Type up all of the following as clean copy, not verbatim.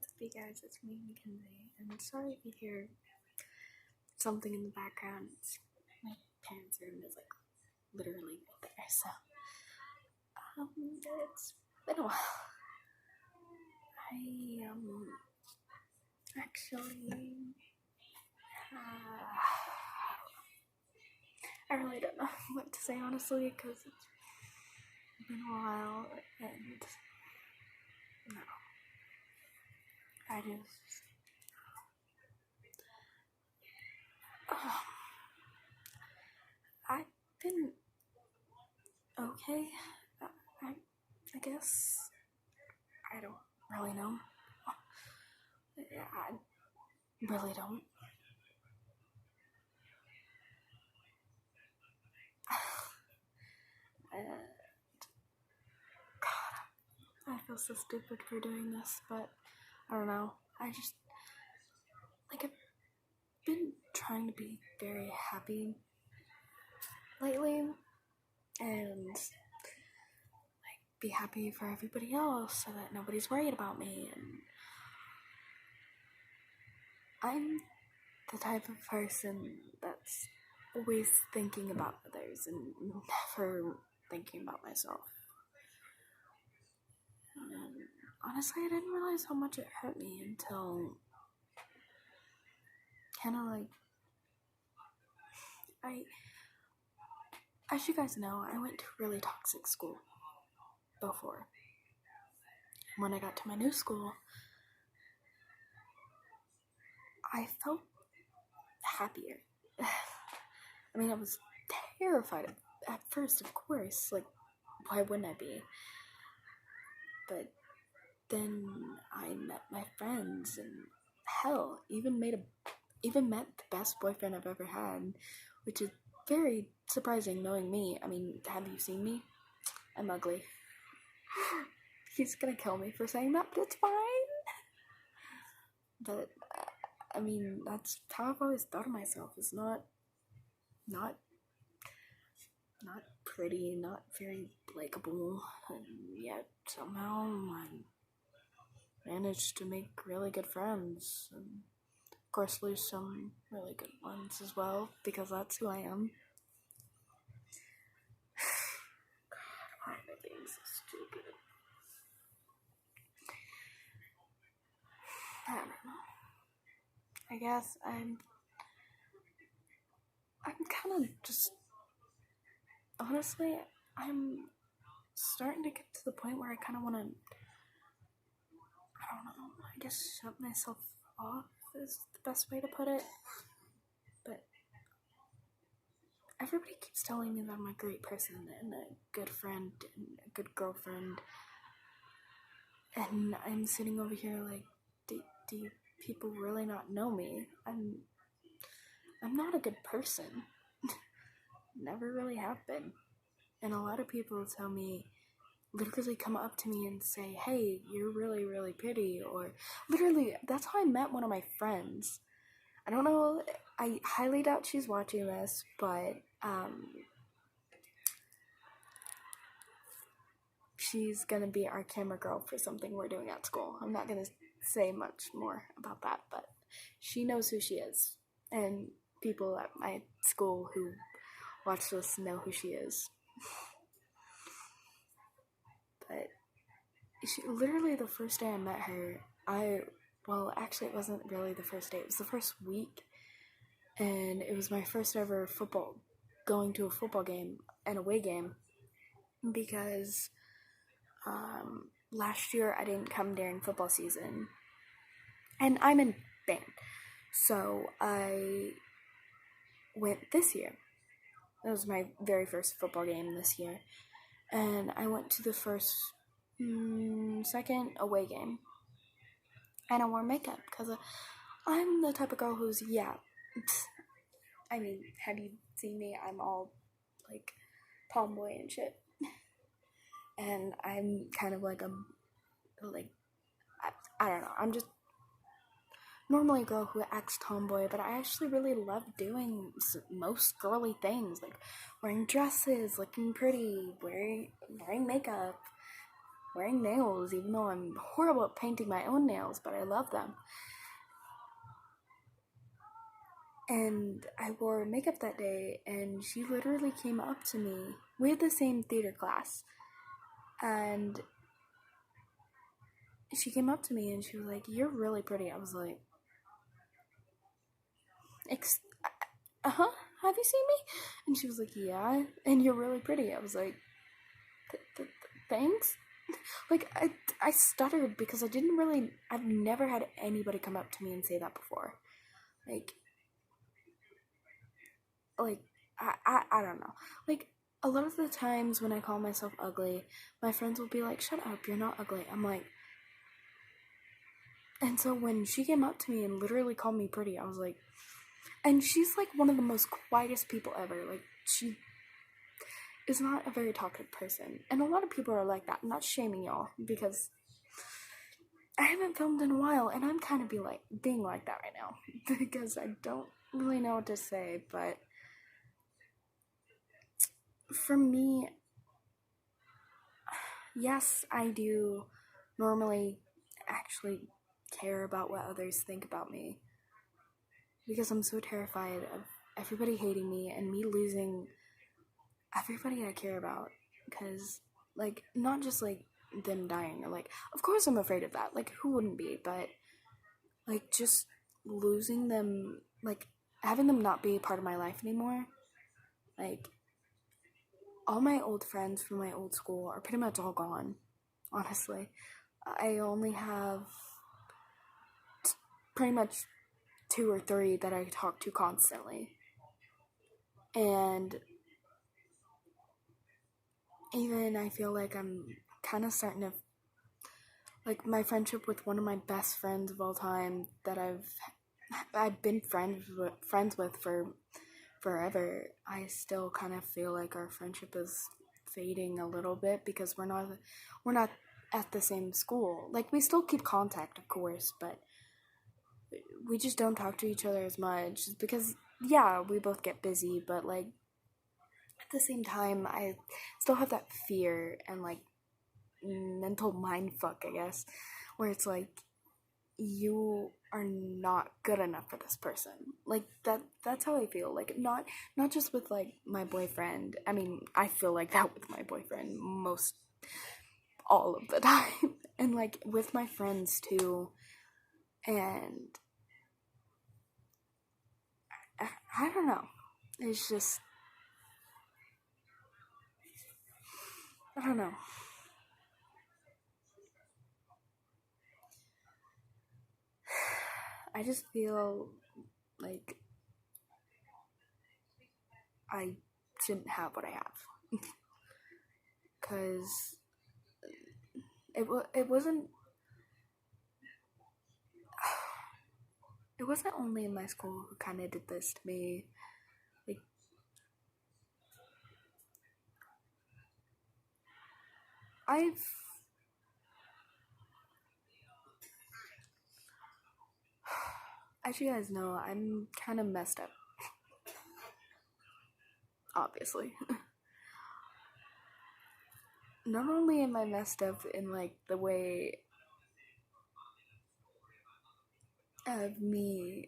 What's up, you guys? It's me, Mackenzie, and sorry if you hear something in the background. My parents' room is like literally right there, so it's been a while. I actually I really don't know what to say honestly because it's been a while, and no, I just I've been okay. I guess I don't really know. I really don't. I feel so stupid for doing this, but I don't know. I've been trying to be very happy lately and be happy for everybody else so that nobody's worried about me. And I'm the type of person that's always thinking about others and never thinking about myself. And honestly, I didn't realize how much it hurt me until kind of as you guys know, I went to a really toxic school before. When I got to my new school, I felt happier. I mean, I was terrified at first, of course. Like, why wouldn't I be? But then I met my friends, and hell, even met the best boyfriend I've ever had, which is very surprising knowing me. I mean, have you seen me? I'm ugly. He's gonna kill me for saying that, but it's fine. But I mean, that's how I've always thought of myself. Is not pretty, not very likable, and yet somehow I managed to make really good friends, and of course lose some really good ones as well, because that's who I am. God, why am I being so stupid? I don't know. I guess I'm kind of just, honestly, I'm starting to get to the point where I kind of want to, I don't know, I guess shut myself off is the best way to put it. But everybody keeps telling me that I'm a great person and a good friend and a good girlfriend, and I'm sitting over here like, do people really not know me? I'm not a good person. Never really have been. And a lot of people tell me, literally come up to me and say, hey, you're really, really pretty, or literally, that's how I met one of my friends. I don't know, I highly doubt she's watching this, but, she's gonna be our camera girl for something we're doing at school. I'm not gonna say much more about that, but she knows who she is, and people at my school who watch this know who she is. But she, literally the first day I met her, actually it wasn't really the first day, it was the first week, and it was my first ever going to a football game, an away game, because last year I didn't come during football season, and I'm in band, so I went this year. That was my very first football game this year, and I went to the second away game, and I wore makeup because I'm the type of girl who's, I mean, have you seen me? I'm all like tomboy and shit, and I'm kind of like I don't know, I'm just normally a girl who acts tomboy, but I actually really love doing most girly things, like wearing dresses, looking pretty, wearing makeup, wearing nails, even though I'm horrible at painting my own nails, but I love them. And I wore makeup that day, and she literally came up to me. We had the same theater class, and she came up to me and she was like, "You're really pretty." I was like, "Uh-huh, have you seen me?" And she was like, "Yeah, and you're really pretty." I was like, "Thanks." Like, I stuttered because I've never had anybody come up to me and say that before. Like, I don't know. Like, a lot of the times when I call myself ugly, my friends will be like, "Shut up, you're not ugly." I'm like, and so when she came up to me and literally called me pretty, I was like, and she's like one of the most quietest people ever. Like, she is not a very talkative person. And a lot of people are like that. I'm not shaming y'all because I haven't filmed in a while and I'm kind of being like that right now because I don't really know what to say. But for me, yes, I do normally actually care about what others think about me because I'm so terrified of everybody hating me and me losing everybody I care about. Because, like, not just like them dying, or like, of course I'm afraid of that, like, who wouldn't be, but like, just losing them, like, having them not be part of my life anymore. Like, all my old friends from my old school are pretty much all gone, honestly. I only have pretty much 2 or 3 that I talk to constantly. And even I feel like I'm kind of starting to, like, my friendship with one of my best friends of all time that I've been friends with for forever. I still kind of feel like our friendship is fading a little bit because we're not at the same school. Like, we still keep contact, of course, but we just don't talk to each other as much because, yeah, we both get busy, but like, at the same time, I still have that fear and like mental mind fuck, I guess, where it's like, you are not good enough for this person. Like, that's how I feel. Like, not just with like my boyfriend. I mean, I feel like that with my boyfriend most all of the time. And like with my friends too. And I don't know. It's just, I don't know. I just feel like I shouldn't have what I have. Cuz it wasn't it wasn't only in my school who kind of did this to me. Like, I've as you guys know, I'm kind of messed up, obviously. Not only am I messed up in like the way of me,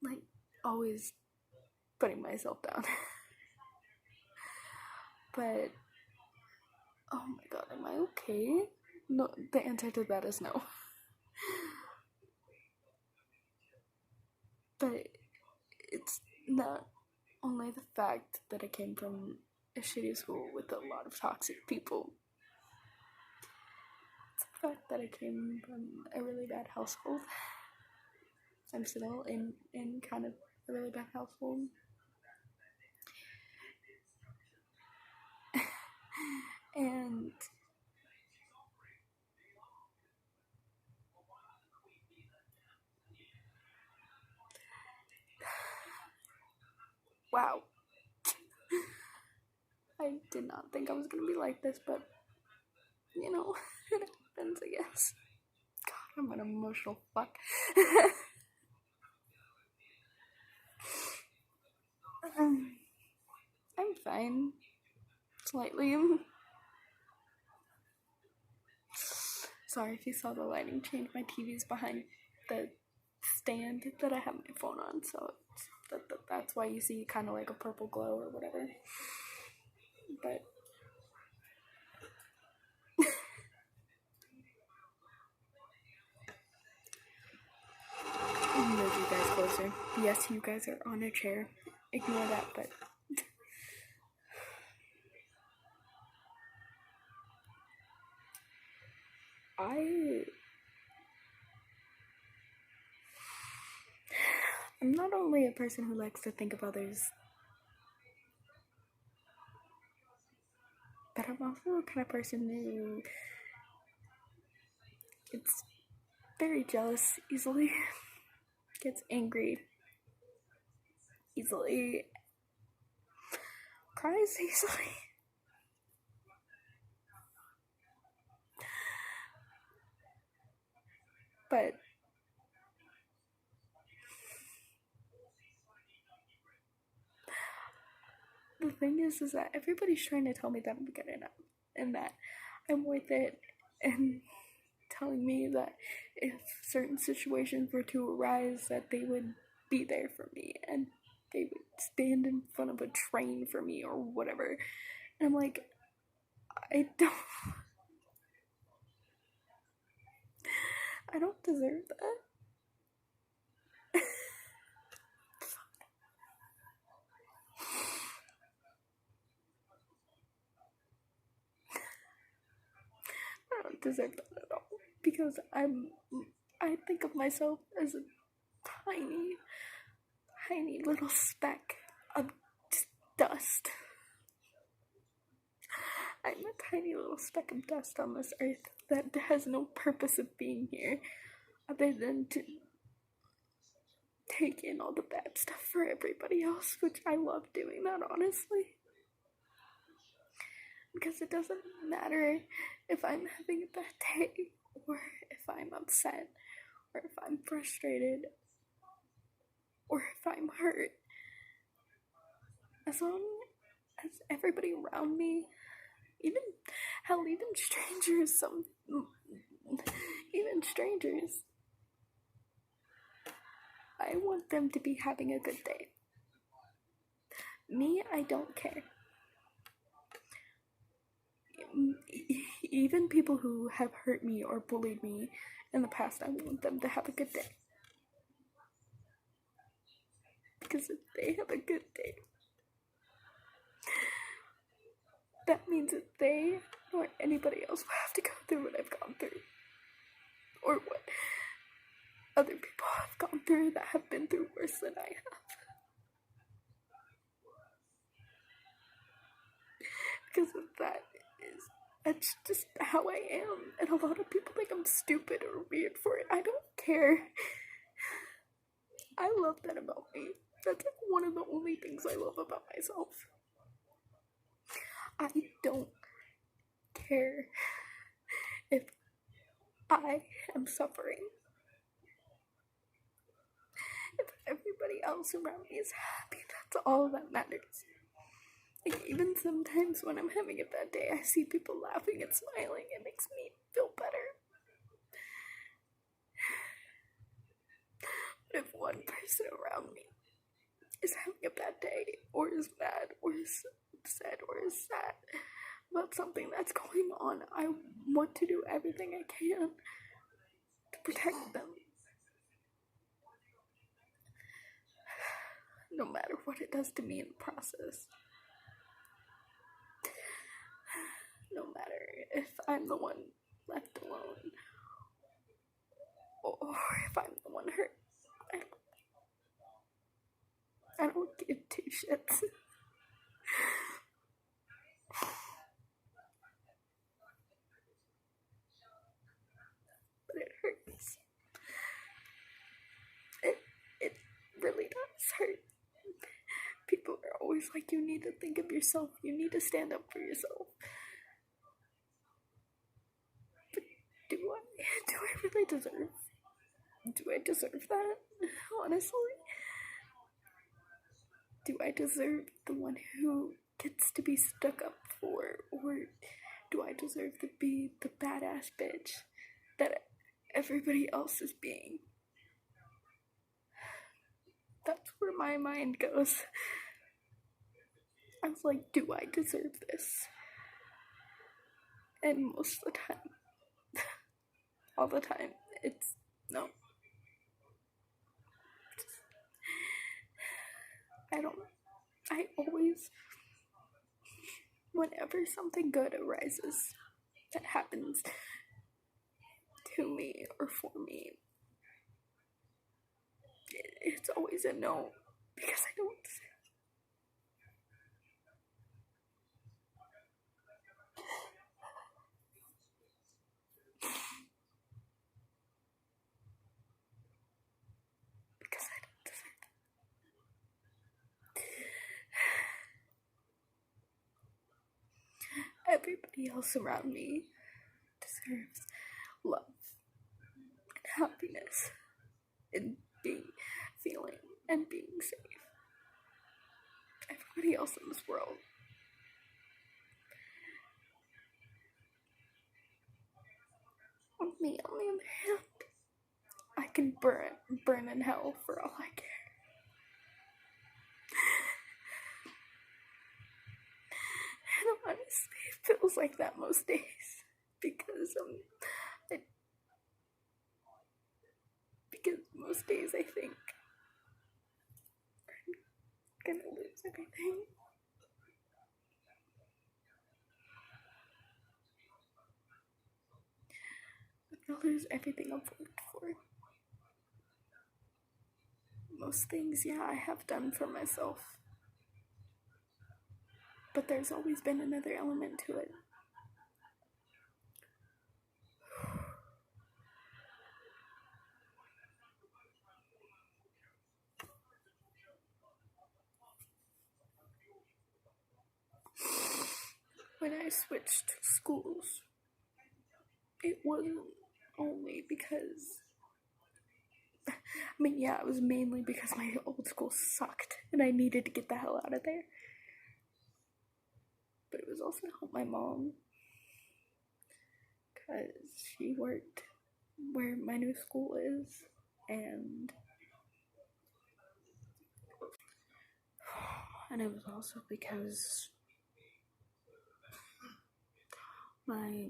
like, always putting myself down, but oh my god, am I okay? No, the answer to that is no. But it's not only the fact that I came from a shitty school with a lot of toxic people. It's the fact that I came from a really bad household. I'm still in kind of a really bad household. And wow, I did not think I was gonna be like this, but you know, it happens, I guess. God, I'm an emotional fuck. I'm fine. slightly. Sorry if you saw the lighting change. My TV's behind the stand that I have my phone on, so that's why you see kind of like a purple glow or whatever. But move you guys closer. Yes, you guys are on a chair. Ignore that, but I'm not only a person who likes to think of others, but I'm also the kind of person who gets very jealous easily, gets angry easily, cries easily. But the thing is that everybody's trying to tell me that I'm good enough and that I'm worth it, and telling me that if certain situations were to arise, that they would be there for me and they would stand in front of a train for me or whatever. And I'm like, I don't deserve that. I don't deserve that at all, because I think of myself as a tiny little speck of dust. I'm a tiny little speck of dust on this earth that has no purpose of being here other than to take in all the bad stuff for everybody else, which I love doing that, honestly. Because it doesn't matter if I'm having a bad day, or if I'm upset, or if I'm frustrated, or if I'm hurt. As long as everybody around me, even strangers, even strangers, I want them to be having a good day. Me, I don't care. Even people who have hurt me or bullied me in the past, I want them to have a good day. Because if they have a good day, that means that they or anybody else will have to go through what I've gone through. Or what other people have gone through that have been through worse than I have. Because of that's just how I am. And a lot of people think I'm stupid or weird for it. I don't care. I love that about me. That's like one of the only things I love about myself. I don't care if I am suffering. If everybody else around me is happy, that's all that matters. Like, even sometimes when I'm having a bad day, I see people laughing and smiling. It makes me feel better. But if one person around me is having a bad day, or is mad, or is upset, or is sad about something that's going on, I want to do everything I can to protect them. No matter what it does to me in the process. No matter if I'm the one left alone, or if I'm the one hurt. I don't give two shits. But it hurts. It really does hurt. People are always like, you need to think of yourself. You need to stand up for yourself. But do I really deserve? Do I deserve that? Honestly? Do I deserve the one who gets to be stuck up for? Or do I deserve to be the badass bitch that everybody else is being? That's where my mind goes. I was like, do I deserve this? And most of the time, all the time, it's no. I always, whenever something good arises that happens to me or for me, it's always a no because I don't deserve. Because I don't deserve. Everybody else around me deserves love and happiness and feeling and being safe. Everybody else in this world. Me, on the other hand, I can burn in hell for all I care. And honestly, it feels like that most days because because most days I think I'm gonna lose everything. I'm gonna lose everything I've worked for. Most things, yeah, I have done for myself. But there's always been another element to it. When I switched schools, it wasn't only because it was mainly because my old school sucked and I needed to get the hell out of there. But it was also to help my mom because she worked where my new school is, and it was also because my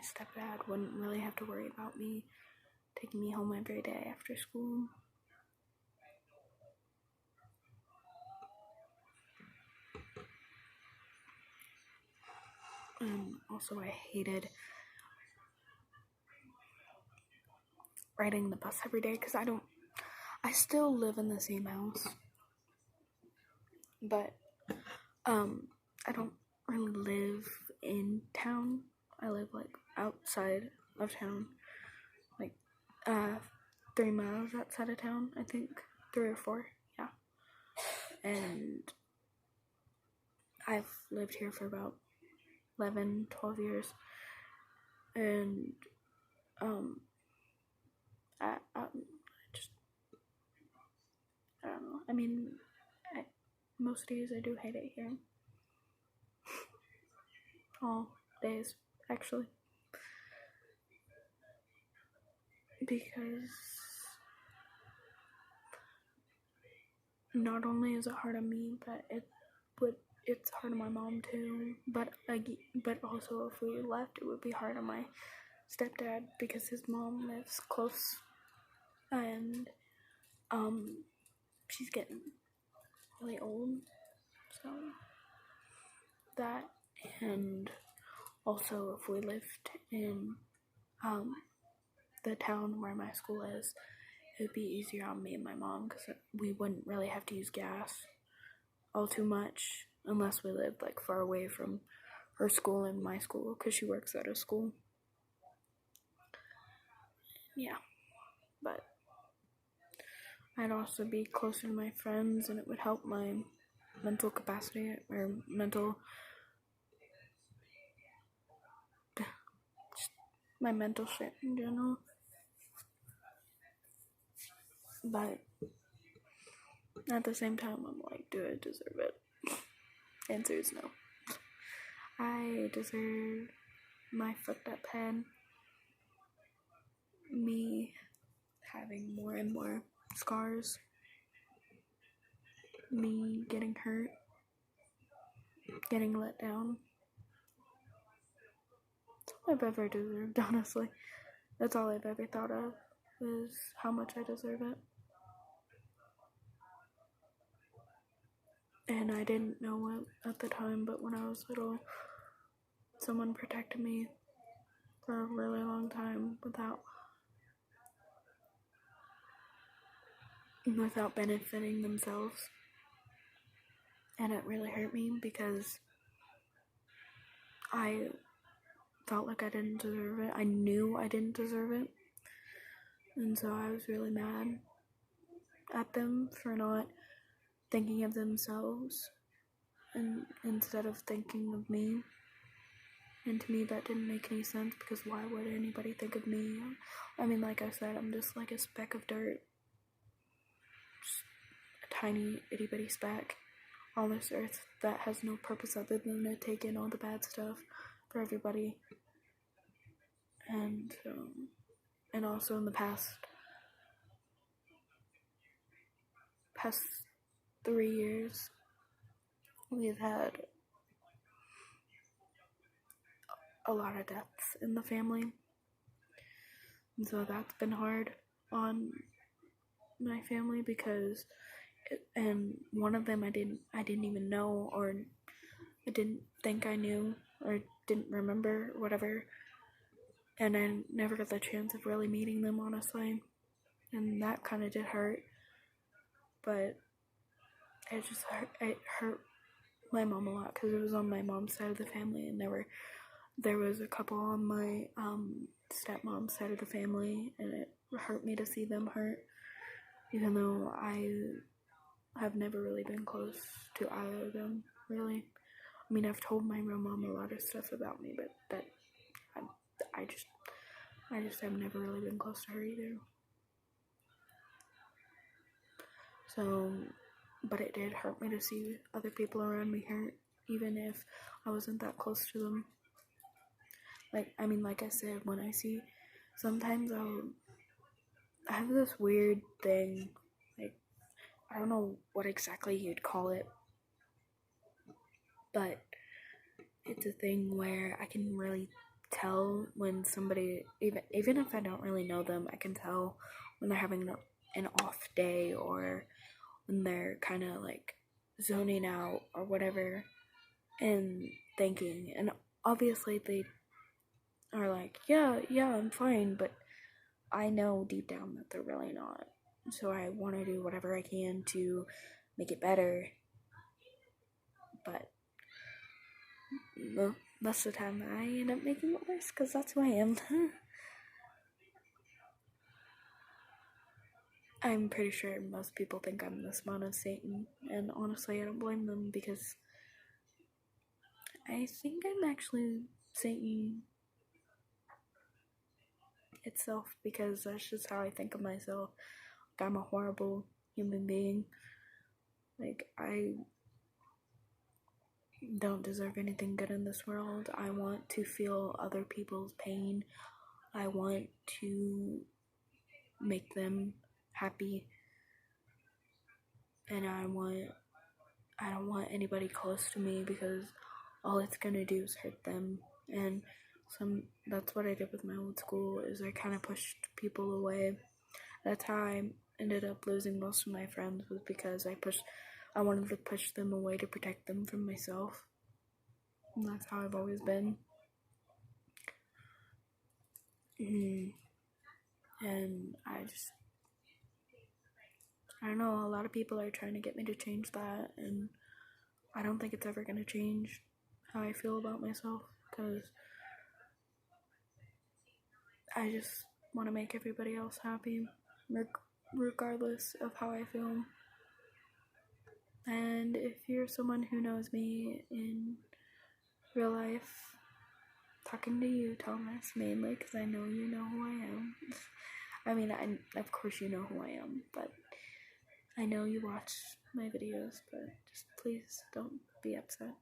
stepdad wouldn't really have to worry about me taking me home every day after school. Also, I hated riding the bus every day because I still live in the same house, but I don't really live in town. I live like outside of town, like 3 miles outside of town, I think 3 or 4, yeah. And I've lived here for about 11, 12 years, and I don't know. Most days I do hate it here. All days, actually. Because not only is it hard on me, but it's hard on my mom too. But also if we left, it would be hard on my stepdad because his mom lives close, and she's getting really old, so that, and also if we lived in the town where my school is, it would be easier on me and my mom because we wouldn't really have to use gas all too much unless we lived like far away from her school and my school because she works at a school. Yeah, but I'd also be closer to my friends and it would help my mental capacity or my mental shit in general. But At the same time, I'm like, do I deserve it? Answer is no. I deserve my fucked up head, me having more and more scars, me getting hurt, getting let down. That's all I've ever deserved, honestly. That's all I've ever thought of, is how much I deserve it. And I didn't know it at the time, but when I was little, someone protected me for a really long time without benefiting themselves. And it really hurt me because I felt like I didn't deserve it. I knew I didn't deserve it. And so I was really mad at them for not thinking of themselves and instead of thinking of me. And to me that didn't make any sense, because why would anybody think of me? I mean, like I said, I'm just like a speck of dirt. Just a tiny itty bitty speck on this earth that has no purpose other than to take in all the bad stuff for everybody. And also in the past 3 years, we've had a lot of deaths in the family, and so that's been hard on my family, because and one of them I didn't even know, or I didn't think I knew, or didn't remember, whatever, and I never got the chance of really meeting them, honestly, and that kind of did hurt, but it hurt my mom a lot, because it was on my mom's side of the family, and there was a couple on my stepmom's side of the family, and it hurt me to see them hurt, even though I have never really been close to either of them, really. I mean, I've told my real mom a lot of stuff about me, but I just have never really been close to her either. So, but it did hurt me to see other people around me hurt, even if I wasn't that close to them. Like I said, when I see, sometimes I have this weird thing, like, I don't know what exactly you'd call it, but it's a thing where I can really tell when somebody, even if I don't really know them, I can tell when they're having an off day, or when they're kind of like zoning out or whatever, and thinking, and obviously they are like, yeah, I'm fine, but I know deep down that they're really not. So I want to do whatever I can to make it better, but most of the time I end up making it worse, because that's who I am. I'm pretty sure most people think I'm the spawn of Satan, and honestly I don't blame them, because I think I'm actually Satan itself, because that's just how I think of myself. Like, I'm a horrible human being. Like, I don't deserve anything good in this world. I want to feel other people's pain. I want to make them happy. And I don't want anybody close to me, because all it's gonna do is hurt them. And that's what I did with my old school, is I kind of pushed people away. That's how I ended up losing most of my friends, was because I wanted to push them away to protect them from myself. And that's how I've always been. And I don't know, a lot of people are trying to get me to change that, and I don't think it's ever going to change how I feel about myself, because I just want to make everybody else happy, regardless of how I feel. And if you're someone who knows me in real life, talking to you, Thomas, mainly, because I know you know who I am. I mean, of course you know who I am, but I know you watch my videos, but just please don't be upset.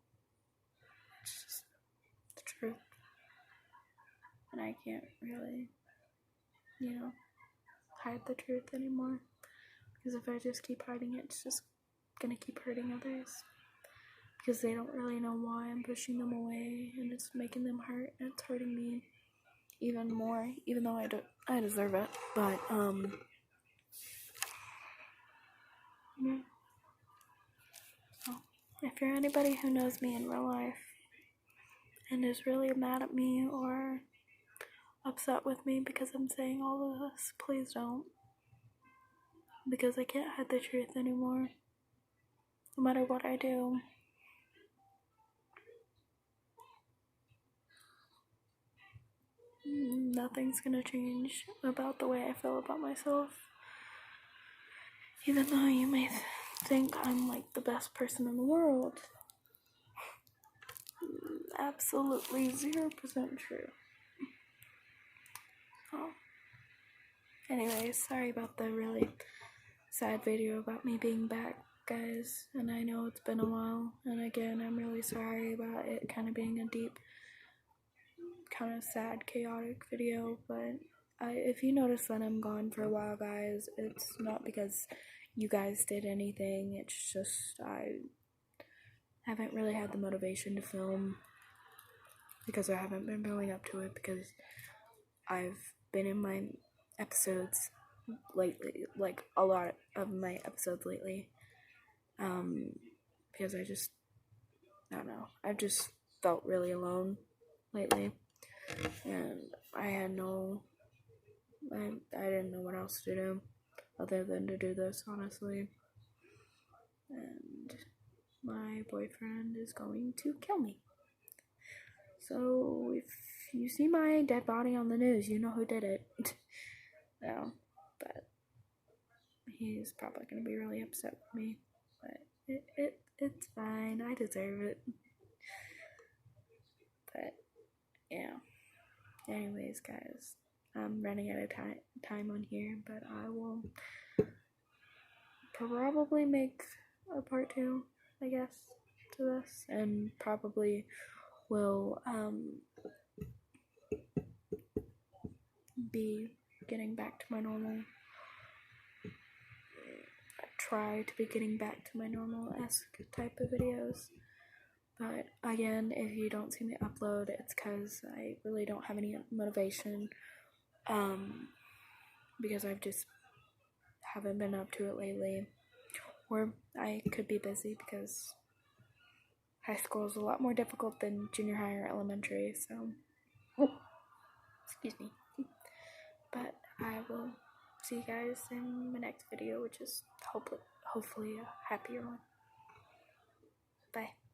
It's just the truth. And I can't really, hide the truth anymore. Because if I just keep hiding it, it's just gonna keep hurting others. Because they don't really know why I'm pushing them away, and it's making them hurt, and it's hurting me even more, even though I deserve it. But, yeah. So, if you're anybody who knows me in real life, and is really mad at me, or upset with me because I'm saying all of this, please don't. Because I can't hide the truth anymore. No matter what I do. Nothing's gonna change about the way I feel about myself. Even though you may think I'm like the best person in the world. Absolutely 0% true. Oh. Anyways, sorry about the really sad video about me being back, guys. And I know it's been a while. And again, I'm really sorry about it kind of being a deep, kind of sad, chaotic video. But if you notice that I'm gone for a while, guys, it's not because you guys did anything. It's just I haven't really had the motivation to film because I haven't been building up to it, because I've been in my episodes lately, like a lot of my episodes lately, because I don't know, I've just felt really alone lately, and I didn't know what else to do other than to do this, honestly. And my boyfriend is going to kill me. So if you see my dead body on the news, you know who did it. No, but he's probably gonna be really upset with me. But it's fine. I deserve it. But yeah. Anyways, guys, I'm running out of time on here, but I will probably make a part 2, I guess, to this, and probably will be getting back to my normal. Try to be getting back to my normal-esque type of videos. But again, if you don't see me upload, it's because I really don't have any motivation. Because I've just haven't been up to it lately. Or I could be busy because high school is a lot more difficult than junior high or elementary, so excuse me. But I will see you guys in my next video, which is hopefully a happier one. Bye.